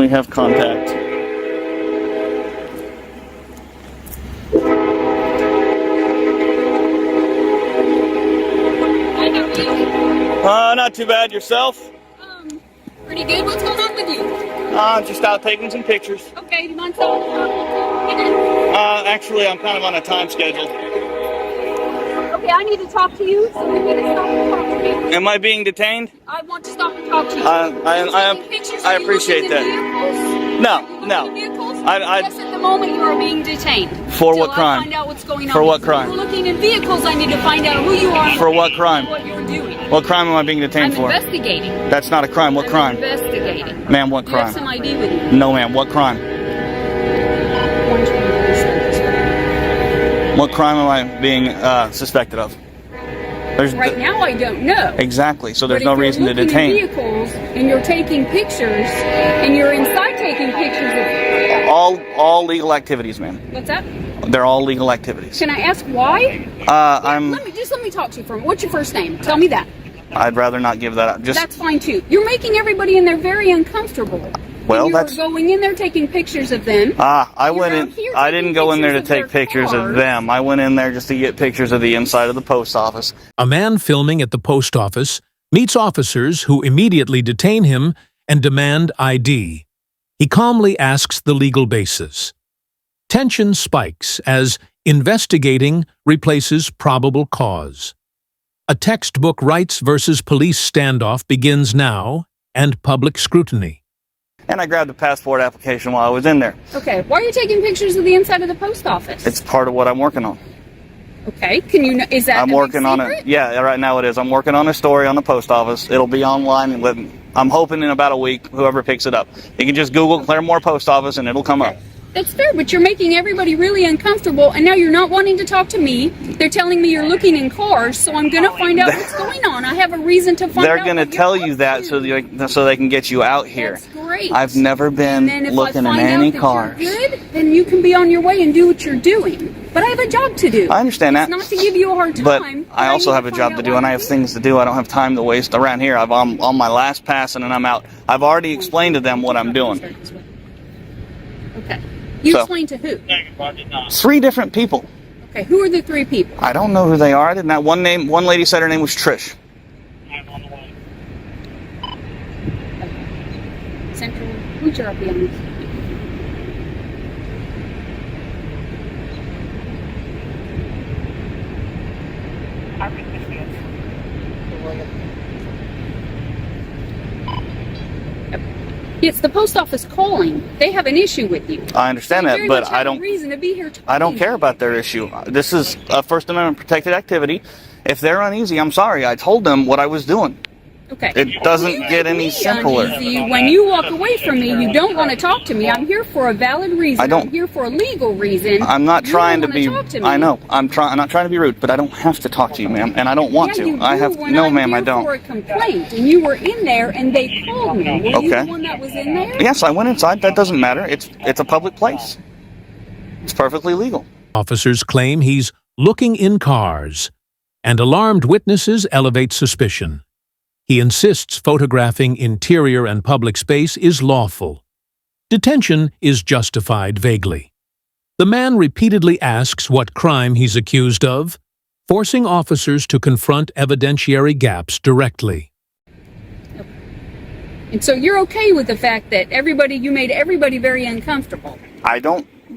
We have contact. Not too bad. Yourself? Pretty good. What's going on with you? Just out taking some pictures. Okay, do you mind telling me? Actually, I'm kind of on a time schedule. Okay, I need to talk to you, so you need to stop and talk to me. Am I being detained? I want to stop and talk to you. I appreciate that. No. Yes, at the moment you are being detained. For what crime? Find out what's going on. For what crime? If you're looking in vehicles, I need to find out who you are. For what crime? What you're doing. What crime am I being detained for? I'm investigating. That's not a crime. What crime? Investigating. Ma'am, what You have crime? some ID with you. No, ma'am. What crime? What crime am I being suspected of? Right now, I don't know. Exactly. So there's But no if you're reason to looking detain. in vehicles and you're taking pictures and you're inside taking pictures of All legal activities, ma'am. what's that? They're all legal activities. Can I ask why? Let me talk to you for a minute. What's your first name? Tell me that. I'd rather not give that up. That's fine too. You're making everybody in there very uncomfortable. Well, and you're going in there taking pictures of them. I didn't go in there to take pictures of them. I went in there just to get pictures of the inside of the post office. A man filming at the post office meets officers who immediately detain him and demand ID. He calmly asks the legal basis. Tension spikes as investigating replaces probable cause. A textbook rights versus police standoff begins now, and public scrutiny. And I grabbed a passport application while I was in there. Okay, why are you taking pictures of the inside of the post office? It's part of what I'm working on. Okay, is that I'm working on it. Yeah, right now it is. I'm working on a story on the post office. It'll be online. I'm hoping in about a week, whoever picks it up. You can just Google Claremore Post Office and it'll come up. That's fair, but you're making everybody really uncomfortable, and now you're not wanting to talk to me. They're telling me you're looking in cars, so I'm going to find out what's going on. I have a reason to find out. They're going to tell you that so they can get you out here. That's great. I've never been looking in any cars. If you're good, then you can be on your way and do what you're doing. But I have a job to do. I understand that. It's not to give you a hard time. But I also have a job to do, and I have things to do. I don't have time to waste around here. I'm on my last pass, and then I'm out. I've already explained to them what I'm doing. Okay. You explained to who? 3 different people. Okay, who are the 3 people? I don't know who they are. I didn't have one name. One lady said her name was Trish. I'm on the way. Central. Who's your RPM? It's the post office calling. They have an issue with you. I understand that, but I don't. Reason to be here. I don't care about their issue. This is a First Amendment protected activity. If they're uneasy, I'm sorry. I told them what I was doing. Okay. It doesn't get any simpler. When you walk away from me, you don't want to talk to me. I'm here for a valid reason. I'm here for a legal reason. I'm not trying to be. Talk to me. I know. I'm not trying to be rude, but I don't have to talk to you, ma'am, and I don't want to. I have no, ma'am. I don't. For a complaint, and you were in there, and they called me. Were you the one that was in there? Yes, I went inside. That doesn't matter. It's a public place. It's perfectly legal. Officers claim he's looking in cars, and alarmed witnesses elevate suspicion. He insists photographing interior and public space is lawful. Detention is justified vaguely. The man repeatedly asks what crime he's accused of, forcing officers to confront evidentiary gaps directly. And so you're okay with the fact that you made everybody very uncomfortable?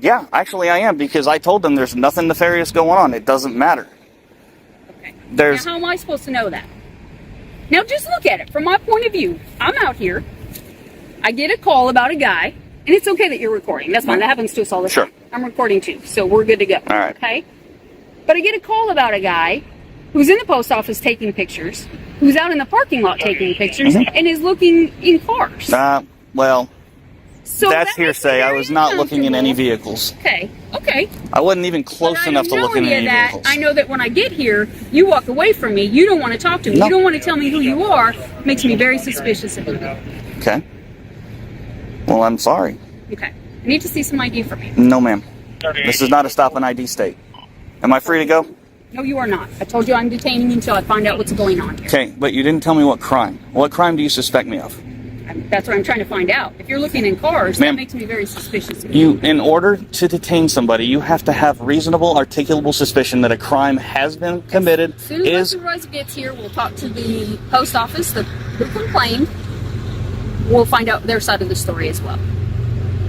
Yeah, actually I am, because I told them there's nothing nefarious going on. It doesn't matter. Okay. Now how am I supposed to know that? Now just look at it from my point of view. I'm out here. I get a call about a guy, and it's okay that you're recording. That's fine. That happens to us all the time. I'm recording too, so we're good to go. All right. Okay? But I get a call about a guy who's in the post office taking pictures, who's out in the parking lot taking pictures, and is looking in cars. Well, so that's hearsay. I was not looking in any vehicles. Okay. I wasn't even close enough to look in any vehicles. I know that when I get here, you walk away from me. You don't want to talk to me. No. You don't want to tell me who you are. Makes me very suspicious of you. Okay. Well, I'm sorry. Okay. I need to see some ID from you. No, ma'am. This is not a stop and ID state. Am I free to go? No, you are not. I told you I'm detaining you until I find out what's going on here. Okay, but you didn't tell me what crime. What crime do you suspect me of? That's what I'm trying to find out. If you're looking in cars, Ma'am, that makes me very suspicious. In order to detain somebody, you have to have reasonable, articulable suspicion that a crime has been committed. As soon as my supervisor gets here, we'll talk to the post office who complained. We'll find out their side of the story as well.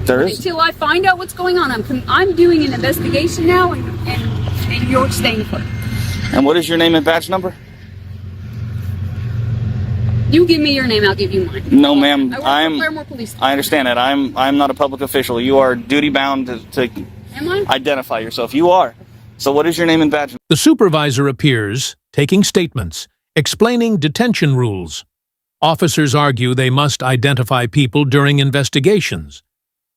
Until I find out what's going on, I'm doing an investigation now, and you're staying put. And what is your name and badge number? You give me your name, I'll give you mine. No, ma'am. I work for Claremore Police Department. I understand that. I'm not a public official. You are duty bound to Am I? identify yourself. You are. So what is your name and badge number? The supervisor appears, taking statements, explaining detention rules. Officers argue they must identify people during investigations.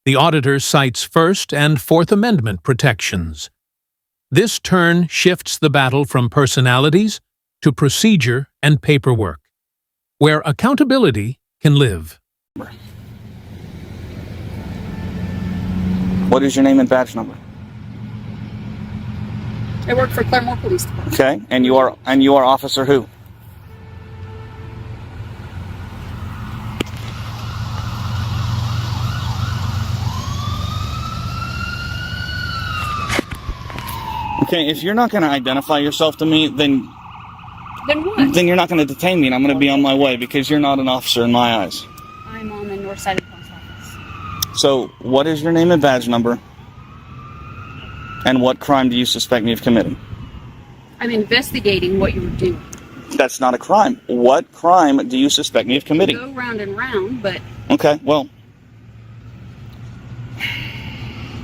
The auditor cites First and Fourth Amendment protections. This turn shifts the battle from personalities to procedure and paperwork, where accountability can live. What is your name and badge number? I work for Claremore Police Department. Okay, and you are Officer who? Okay, if you're not going to identify yourself to me, then what? Then you're not going to detain me, and I'm going to be on my way because you're not an officer in my eyes. I'm on the north side of the post office. So, what is your name and badge number? And what crime do you suspect me of committing? I'm investigating what you were doing. That's not a crime. What crime do you suspect me of committing? Go round and round, but... Okay, well...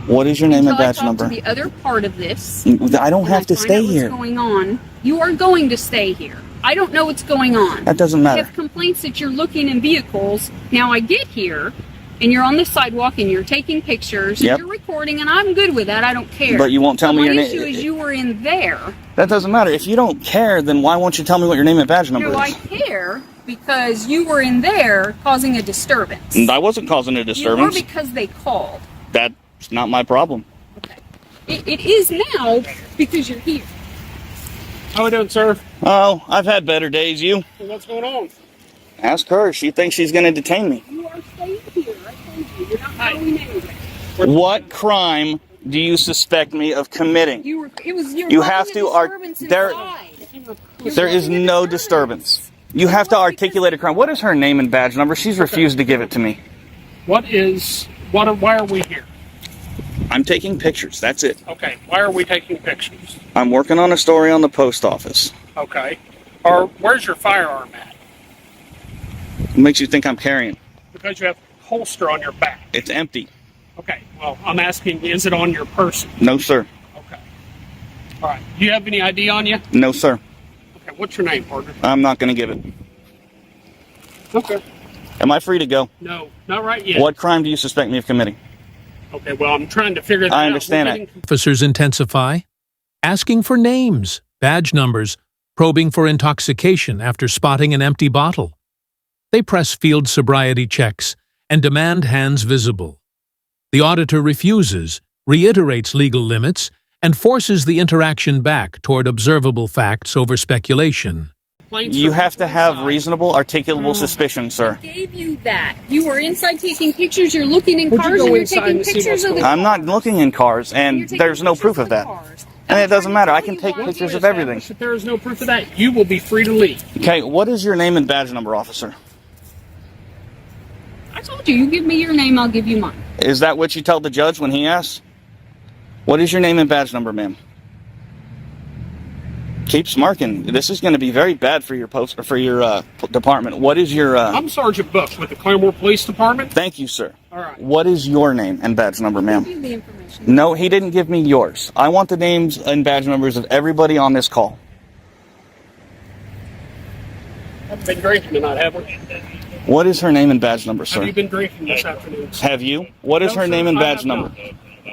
What is your name and badge number? The other part of this. I don't have to stay here. What's going on? You are going to stay here. I don't know what's going on. That doesn't matter. You have complaints that you're looking in vehicles. Now I get here, and you're on the sidewalk, and you're taking pictures, and you're recording, and I'm good with that. I don't care. But you won't tell me your name. My issue is you were in there. That doesn't matter. If you don't care, then why won't you tell me what your name and badge number is? No, I care because you were in there causing a disturbance. I wasn't causing a disturbance. You were because they called. That's not my problem. Okay. It is now because you're here. How are we doing, sir? Oh, I've had better days. You? What's going on? Ask her. She thinks she's going to detain me. You are staying here. I told you. You're not going anywhere. What crime do you suspect me of committing? You have to there is no disturbance. You have to articulate a crime. What is her name and badge number? She's refused to give it to me. Why are we here? I'm taking pictures. That's it. Okay, why are we taking pictures? I'm working on a story on the post office. Okay. Or where's your firearm at? What makes you think I'm carrying? Because you have a holster on your back. It's empty. Okay, well, I'm asking, is it on your person? No, sir. Okay. All right. Do you have any ID on you? No, sir. Okay, what's your name, partner? I'm not going to give it. Okay. Am I free to go? No, not right yet. What crime do you suspect me of committing? Okay, well, I'm trying to figure that out. I understand that. Officers intensify, asking for names, badge numbers, probing for intoxication after spotting an empty bottle. They press field sobriety checks and demand hands visible. The auditor refuses, reiterates legal limits, and forces the interaction back toward observable facts over speculation. You have to have reasonable, articulable suspicion, sir. I gave you that. You were inside taking pictures, you're looking in cars, and you're taking pictures of the cars. I'm not looking in cars, and there's no proof of that. And it doesn't matter. I can take pictures of everything. If there is no proof of that, you will be free to leave. Okay, what is your name and badge number, officer? I told you, you give me your name, I'll give you mine. Is that what you tell the judge when he asks? What is your name and badge number, ma'am? Keep smirking. This is going to be very bad for your department. What is your? I'm Sergeant Book with the Claremore Police Department. Thank you, sir. All right. What is your name and badge number, ma'am? Give me the information. No, he didn't give me yours. I want the names and badge numbers of everybody on this call. I've been drinking tonight, haven't we? What is her name and badge number, sir? Have you been drinking this afternoon? Have you? What is her name and badge number?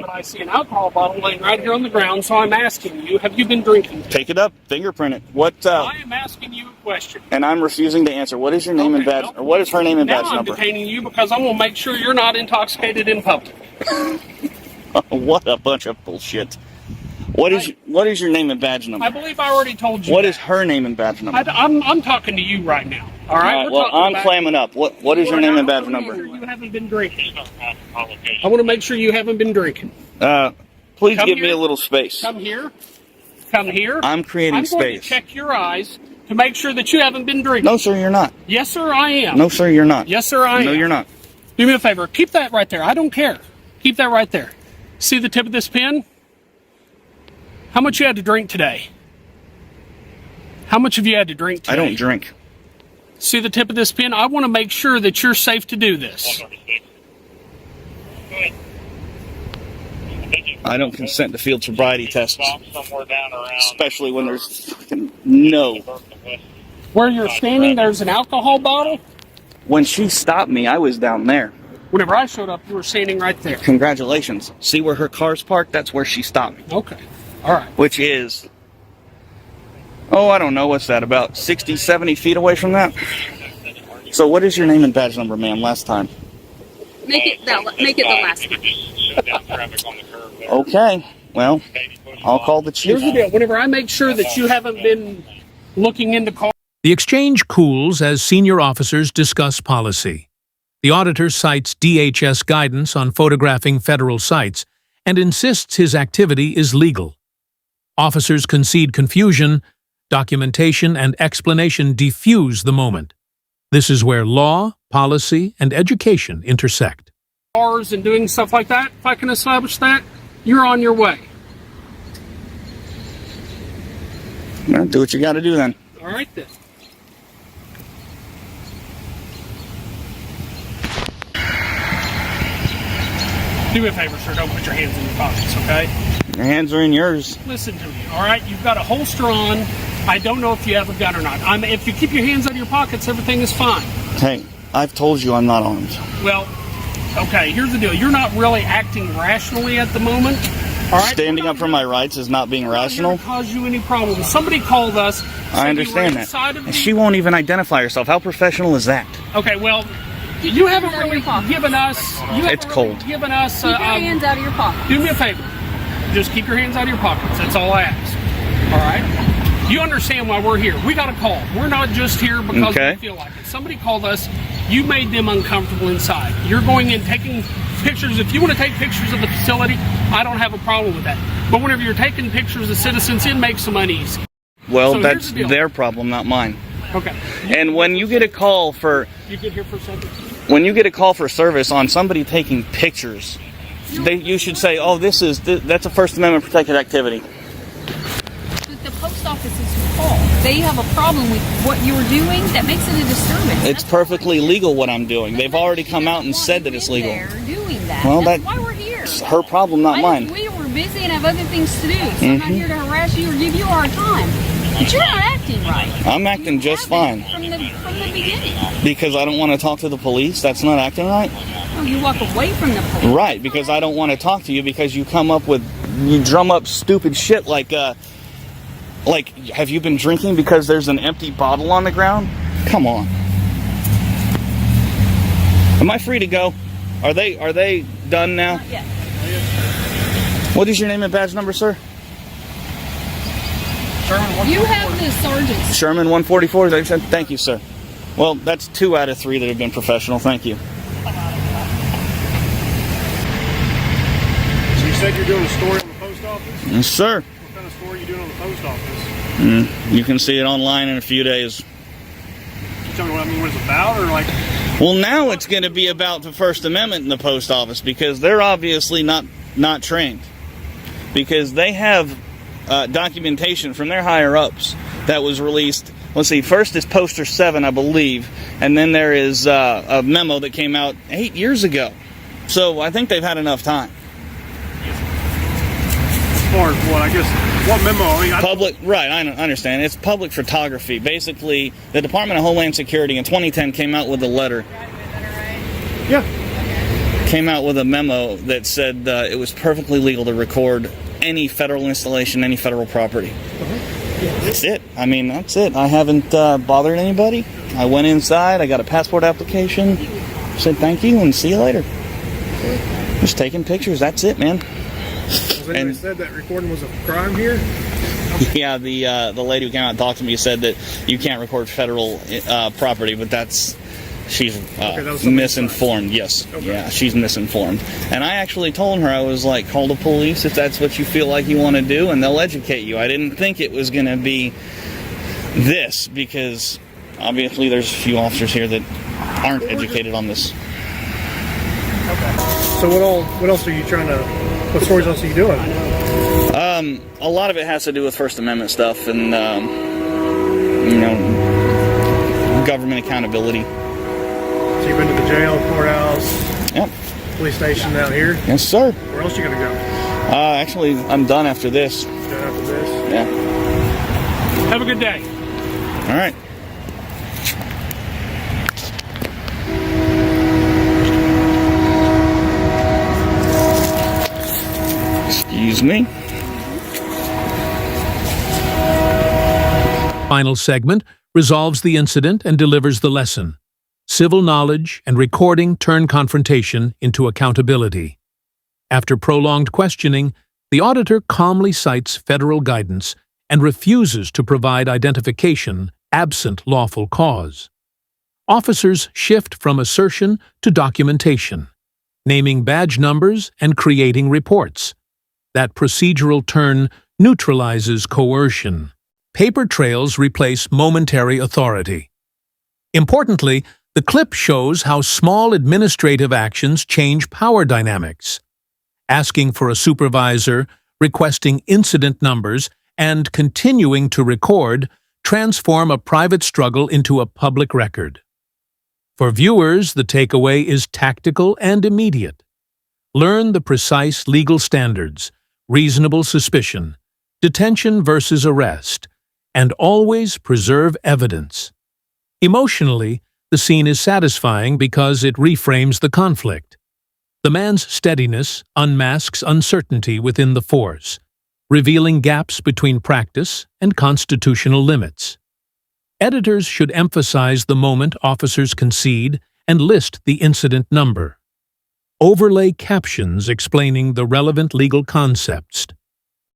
But I see an alcohol bottle laying right here on the ground, so I'm asking you, have you been drinking? Take it up, fingerprint it. What? I am asking you a question. And I'm refusing to answer. What is your name and badge? Or what is her name and badge number? Now I'm detaining you because I'm going to make sure you're not intoxicated in public. What a bunch of bullshit. What is What is your name and badge number? I believe I already told you. What that. is her name and badge number? I'm talking to you right now. All right. Well, I'm clamming up. What is your name and badge number? You haven't been drinking. I want to make sure you haven't been drinking. Please Come give me here. a little space. Come here. Come here. I'm creating space. I'm going to check your eyes to make sure that you haven't been drinking. No, sir, you're not. Yes, sir, I am. No, sir, you're not. Yes, sir, I am. No, you're not. Do me a favor. Keep that right there. I don't care. Keep that right there. See the tip of this pen? How much you had to drink today? How much have you had to drink today? I don't drink. See the tip of this pen? I want to make sure that you're safe to do this. I don't consent to field sobriety tests. Especially when there's fucking no. Where you're standing, there's an alcohol bottle. When she stopped me, I was down there. Whenever I showed up, you were standing right there. Congratulations. See where her car's parked? That's where she stopped me. Okay. All right. Which is, I don't know, what's that, about 60, 70 feet away from that? So what is your name and badge number, ma'am, last time? Make it the last one. Okay, well, I'll call the chief. Here's the deal. Whenever I make sure that you haven't been looking into cars. The exchange cools as senior officers discuss policy. The auditor cites DHS guidance on photographing federal sites and insists his activity is legal. Officers concede confusion, documentation, and explanation defuse the moment. This is where law, policy, and education intersect. Cars and doing stuff like that, if I can establish that, you're on your way. Well, do what you got to do then. All right then. Do me a favor, sir. Don't put your hands in your pockets, okay? Your hands are in yours. Listen to me, all right? You've got a holster on. I don't know if you have a gun or not. If you keep your hands out of your pockets, everything is fine. Hey, I've told you I'm not armed. Well, okay, here's the deal. You're not really acting rationally at the moment. All right? Standing up for my rights is not being rational. Not cause you any problems. Somebody called us. I understand that. And she won't even identify herself. How professional is that? Okay, well, you haven't really given us. It's cold. Given us. Keep your hands out of your pockets. Do me a favor. Just keep your hands out of your pockets. That's all I ask. All right? You understand why we're here. We got a call. We're not just here because we feel like it. Somebody called us. You made them uncomfortable inside. You're going in taking pictures. If you want to take pictures of the facility, I don't have a problem with that. But whenever you're taking pictures of citizens, it makes them uneasy. Well, So that's their problem, not mine. Okay. And when you get a call for... You get here for a second? When you get a call for service on somebody taking pictures, you should say, that's a First Amendment protected activity. The post office is your fault. They have a problem with what you're doing that makes it a disturbance. It's perfectly legal what I'm doing. They've already come out and said that it's legal. Doing that. Well, that's why we're here. It's her problem, not mine. We were busy and have other things to do, so I'm not here to harass you or give you a hard time. But you're not acting right. I'm acting just fine. From the beginning. Because I don't want to talk to the police? That's not acting right? Oh, you walk away from the police. Right, because I don't want to talk to you because you drum up stupid shit like, have you been drinking because there's an empty bottle on the ground? Come on. Am I free to go? Are they done now? Not yet. What is your name and badge number, sir? You have the sergeant's. Sherman 144. Thank you, sir. Well, that's 2 out of 3 that have been professional. Thank you. So you said you're doing a story on the post office? Yes, sir. What kind of story are you doing on the post office? You can see it online in a few days. Can you tell me what it's about, or like? Well, now it's going to be about the First Amendment in the post office because they're obviously not trained. Because they have documentation from their higher-ups that was released. Let's see, first is Poster 7, I believe, and then there is a memo that came out 8 years ago. So I think they've had enough time. As far as what? I guess, what memo? Right, I understand. It's public photography. Basically, the Department of Homeland Security in 2010 came out with a letter. Yeah. Came out with a memo that said it was perfectly legal to record any federal installation, any federal property. That's it. I mean, that's it. I haven't bothered anybody. I went inside. I got a passport application. Said thank you and see you later. Just taking pictures. That's it, man. Has anybody said that recording was a crime here? Yeah, the lady who came out and talked to me said that you can't record federal property, but she's misinformed. Yes, okay. Yeah, she's misinformed. And I actually told her, I was like, call the police if that's what you feel like you want to do, and they'll educate you. I didn't think it was going to be this, because obviously there's a few officers here that aren't educated on this. Okay. So what else are you trying to? What stories else are you doing? A lot of it has to do with First Amendment stuff and government accountability. So you've been to the jail, courthouse, yep, police station out here. Yes, sir. Where else are you gonna go? Actually, I'm done after this. Done after this? Yeah. Have a good day. All right. Excuse me. Final segment resolves the incident and delivers the lesson. Civil knowledge and recording turn confrontation into accountability. After prolonged questioning, the auditor calmly cites federal guidance and refuses to provide identification absent lawful cause. Officers shift from assertion to documentation, naming badge numbers and creating reports. That procedural turn neutralizes coercion. Paper trails replace momentary authority. Importantly, the clip shows how small administrative actions change power dynamics. Asking for a supervisor, requesting incident numbers, and continuing to record transform a private struggle into a public record. For viewers, the takeaway is tactical and immediate. Learn the precise legal standards, reasonable suspicion, detention versus arrest, and always preserve evidence. Emotionally, the scene is satisfying because it reframes the conflict. The man's steadiness unmasks uncertainty within the force, revealing gaps between practice and constitutional limits. Editors should emphasize the moment officers concede and list the incident number. Overlay captions explaining the relevant legal concepts.